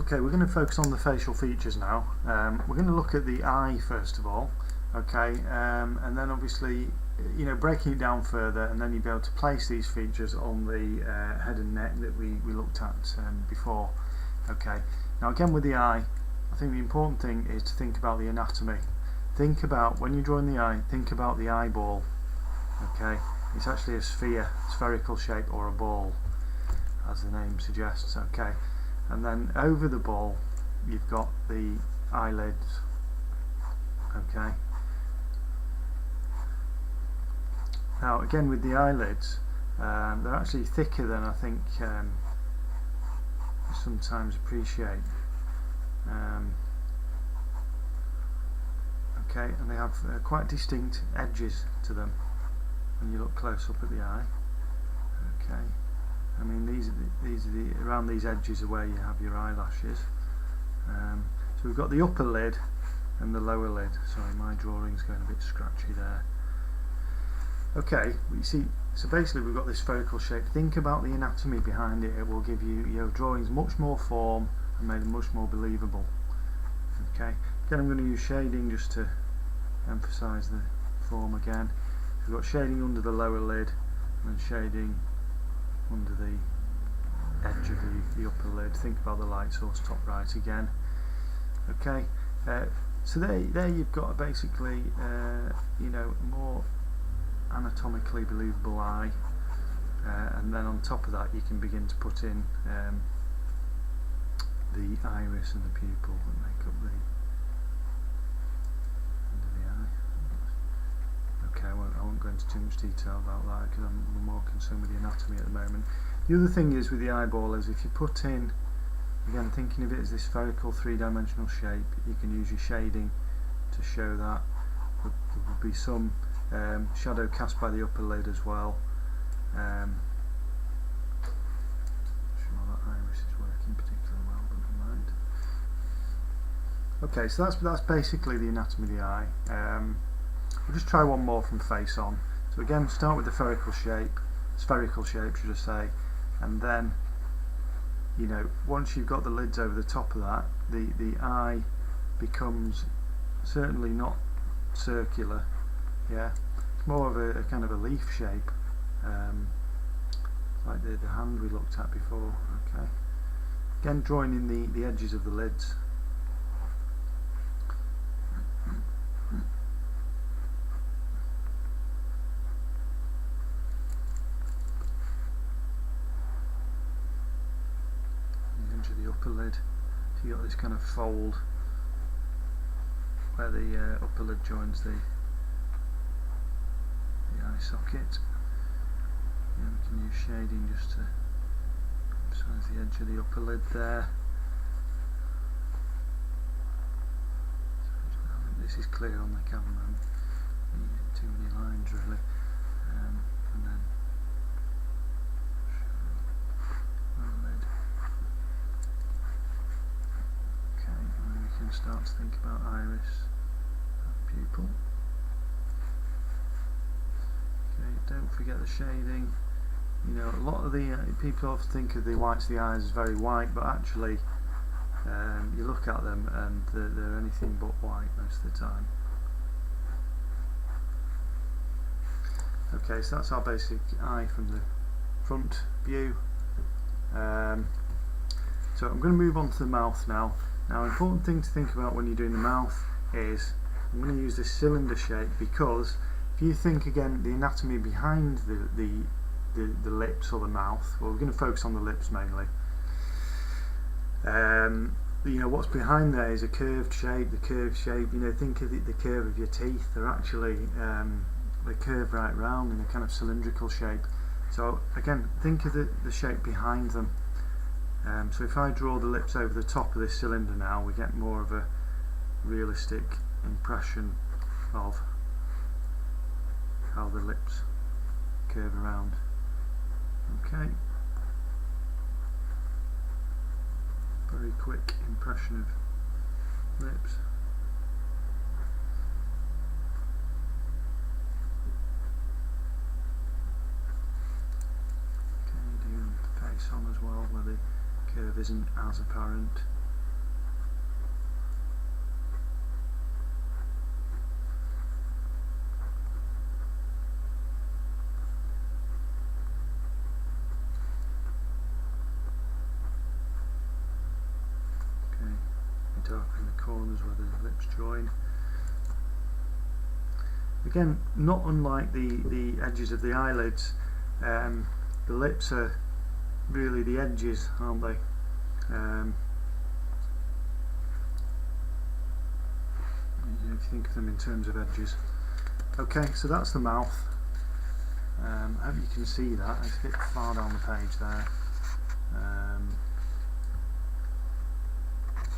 Okay, we're going to focus on the facial features now. We're going to look at the eye first of all, okay, and then obviously, breaking it down further, and then you'll be able to place these features on the head and neck that we looked at before. Okay, now again with the eye, I think the important thing is to think about the anatomy. Think about, when you're drawing the eye, think about the eyeball. Okay, it's actually a sphere, spherical shape, or a ball, as the name suggests. Okay. And then over the ball you've got the eyelids. Okay. Now again with the eyelids, they're actually thicker than I think you sometimes appreciate. Okay, and they have quite distinct edges to them when you look close up at the eye. Okay. I mean, these are the around these edges are where you have your eyelashes. So we've got the upper lid and the lower lid. Sorry, my drawing's going a bit scratchy there. Okay, you see, so basically we've got this spherical shape. Think about the anatomy behind it. It will give you your drawings much more form and make them much more believable. Okay, again I'm going to use shading just to emphasise the form again. So we've got shading under the lower lid and shading under the edge of the upper lid. Think about the light source top right again. Okay, so there you've got basically more anatomically believable eye, and then on top of that you can begin to put in the iris and the pupil that make up the under the eye. Okay, I won't go into too much detail about that because I'm more concerned with the anatomy at the moment. The other thing is with the eyeball is if you put in, again thinking of it as this spherical three-dimensional shape, you can use your shading to show that. There will be some shadow cast by the upper lid as well. Not sure that iris is working particularly well, but never mind. Okay, so that's basically the anatomy of the eye. We'll just try one more from face on. So again, start with the spherical shape should I say, and then once you've got the lids over the top of that, the eye becomes certainly not circular. Yeah, it's more of a kind of a leaf shape, like the hand we looked at before. Okay, again drawing in the edges of the lids. The upper lid, so you got this kind of fold where the upper lid joins the eye socket. And we can use shading just to emphasise the edge of the upper lid there. So I think this is clear on the camera. I'm using too many lines really, and then start to think about iris and pupil. Okay, don't forget the shading. A lot of the people often think of the whites of the eyes as very white, but actually you look at them and they're anything but white most of the time. Okay, so that's our basic eye from the front view. So I'm going to move on to the mouth now. Now, an important thing to think about when you're doing the mouth is I'm going to use this cylinder shape, because if you think again the anatomy behind the lips or the mouth, well, we're going to focus on the lips mainly. What's behind there is a curved shape. The curved shape, think of the curve of your teeth. They're actually they curve right round in a kind of cylindrical shape. So again, think of the shape behind them. So if I draw the lips over the top of this cylinder now, we get more of a realistic impression of how the lips curve around. Okay. Very quick impression of lips. Okay, do the face on as well, where the curve isn't as apparent. darken the corners where the lips join. Again, not unlike the edges of the eyelids, the lips are really the edges, aren't they? If you think of them in terms of edges. Okay, so that's the mouth. I hope you can see that. It's a bit far down the page there.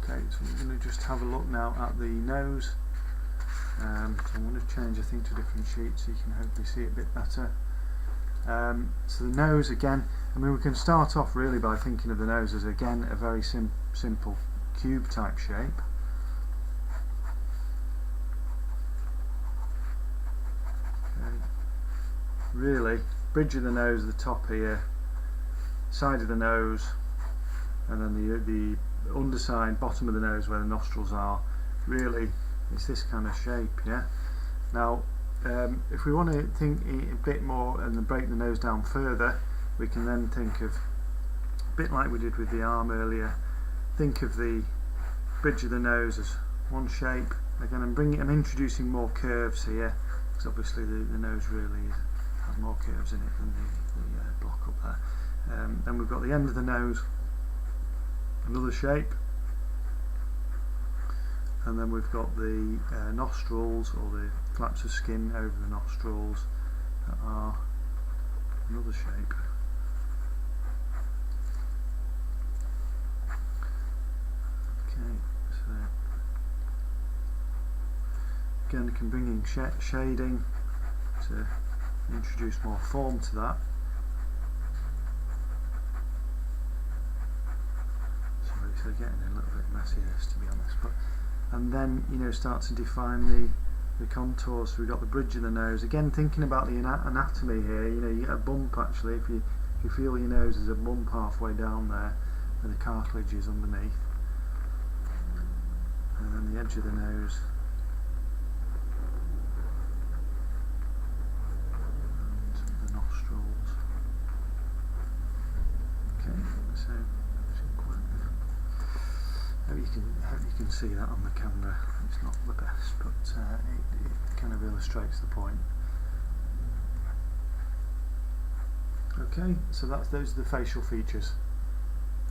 Okay, so we're going to just have a look now at the nose. So I'm going to change, I think, to a different sheet so you can hopefully see it a bit better. So the nose, again, I mean, we can start off really by thinking of the nose as, again, a very simple cube type shape. Okay. Really, bridge of the nose at the top here, side of the nose, and then the underside, bottom of the nose where the nostrils are. Really, it's this kind of shape, yeah. Now, if we want to think a bit more and then break the nose down further, we can then think of, a bit like we did with the arm earlier, think of the bridge of the nose as one shape. Again, I'm introducing more curves here, because obviously the nose really has more curves in it than the block up there. Then we've got the end of the nose, another shape. And then we've got the nostrils, or the flaps of skin over the nostrils, that are another shape. Okay, so again, you can bring in shading to introduce more form to that. Sorry, so getting a little bit messy this, to be honest, but. And then, you know, start to define the contours. So we've got the bridge of the nose. Again, thinking about the anatomy here, you know, you get a bump actually. If you feel your nose, there's a bump halfway down there where the cartilage is underneath. And then the edge of the nose. And the nostrils. Okay, so hope you can see that on the camera. It's not the best, but it kind of illustrates the point. Okay, so those are the facial features.